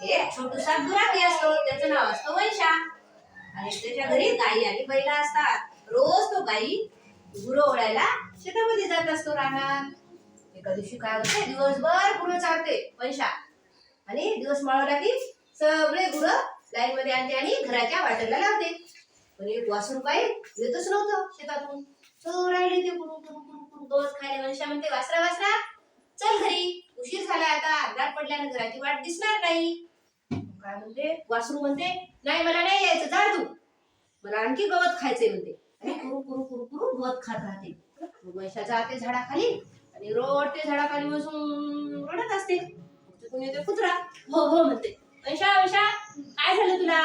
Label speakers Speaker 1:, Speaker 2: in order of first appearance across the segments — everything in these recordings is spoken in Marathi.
Speaker 1: एक छोटूसा गुराखी असतो, त्याचं नाव असतं वैशा. आणि त्याच्या घरी गाई आणि बैल असतात. रोज तो गाई गुरं ओढायला शेतामध्ये जात असतो रानात. एका दिवशी काय होते, दिवसभर गुरं चारते वैशा. आणि दिवस माळवला की सगळे गुरं लाईन मध्ये आणते आणि घराच्या वाटेला लावते. पण एक वासरू काय येतच नव्हतं शेतातून. तो राहिले ते गुरु गुरु गुरु गुरु गवत खायला. वैशा म्हणते, वासरा वासरा चल घरी, उशीर झाला आता, अंधार पडल्यानं घराची वाट दिसणार नाही. काय म्हणते वासरू, म्हणते नाही मला नाही यायचं, जा तू, मला आणखी गवत खायचंय म्हणते. आणि कुरू कुरू कुरू कुरू गवत खात राहते. वैशा जाते झाडाखाली आणि रोडते झाडाखाली बसून रडत असते. तिथून येते कुत्रा, हो हो म्हणते, वैशा वैशा काय झालं तुला,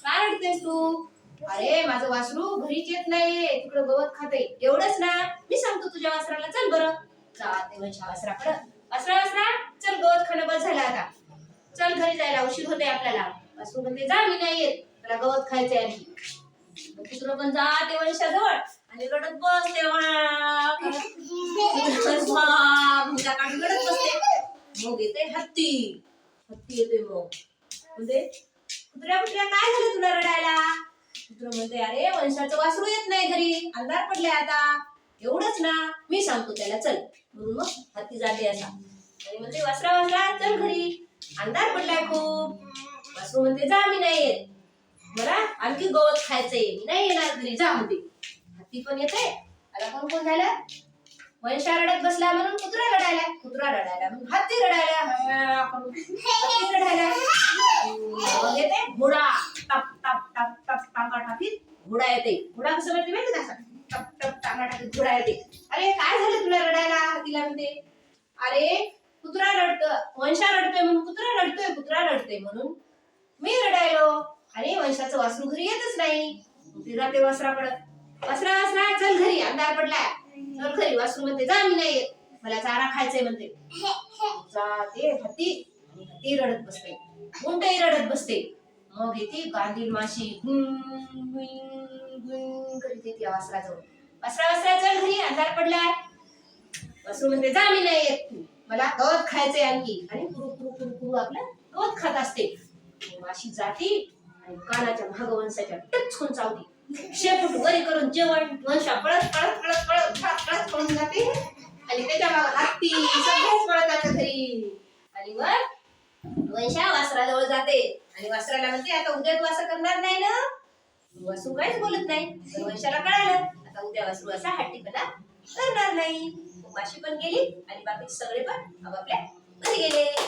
Speaker 1: का रडतेस तू? अरे माझं वासरू घरीच येत नाही, तिकडं गवत खाते. एवढंच ना, मी सांगतो तुझ्या वासराला, चल बरं. जाते वैशा वासराकडं, वासरा वासरा चल, गवत खाणं बस झालं आता, चल घरी जायला उशीर होते आपल्याला. वासरू म्हणते, जा मी नाही येत, मला गवत खायचंय आणखी. कुत्रं पण जाते वैशाजवळ आणि रडत बसते, भुंगा काढून रडत बसते. मग येते हत्ती, हत्ती येते. मग म्हणते, कुत्र्या कुत्र्या काय झालं तुला रडायला? कुत्रं म्हणते, अरे वंशाचं वासरू येत नाही घरी, अंधार पडले आता, एवढंच ना, मी सांगतो त्याला, चल. म्हणून मग हत्ती जाते असा आणि म्हणते, वासरा वासरा चल घरी, अंधार पडलाय खूप. वासरू म्हणते, जा मी नाही येत, मला आणखी गवत खायचंय, मी नाही येणार घरी, जा म्हणते. हत्ती पण येते. आता कोण कोण झालं, वैशा रडत बसला म्हणून कुत्रा रडायला, कुत्रा रडायला म्हणून हत्ती रडायला, हत्ती रडायला. मग येते घोडा, टप टप टप टप टांगा टाकीत घोडा येते. घोडा कसं म्हणते माहिती का, टप टप टांगा टाकीत घोडा येते. अरे काय झालं तुला रडायला? हत्तीला म्हणते, अरे कुत्रा रडतं, वंशा रडतोय म्हणून कुत्रा रडतोय, कुत्रा रडतोय म्हणून मी रडायलो, आणि वंशाचं वासरू घरी येतच नाही. ती जाते वासराकडं, वासरा वासरा चल घरी, अंधार पडलाय, चल घरी. वासरू म्हणते, जा मी नाही येत, मला चारा खायचंय म्हणते. जाते हत्ती आणि हत्ती रडत बसते, उंटही रडत बसते. मग येते गांधील माशी, करीत येते वासराजवळ, वासरा वासरा चल घरी, अंधार पडलाय. वासरू म्हणते, जा मी नाही येत, मला गवत खायचंय आणखी, आणि कुरू कुरू कुरू कुरू आपलं गवत खात असते. माशी जाती आणि कानाच्या भाग वंशाच्या टचकून चावती. शेपूट वरी करून जेवण वंशा पळत पळत पळत पळत पळत पळत पळून जाते. आणि त्याच्या मागे हत्ती सगळेच पळत जातात घरी. आणि मग वंशा वासराजवळ जाते आणि वासराला म्हणते, आता उद्या तू असं करणार नाही ना? वासरू काहीच बोलत नाही. पण वंशाला कळालं, आता उद्या वासरू असा हट्टीपणा करणार नाही. माशी पण गेली आणि बाकीचे सगळे पण आपापल्या घरी गेले.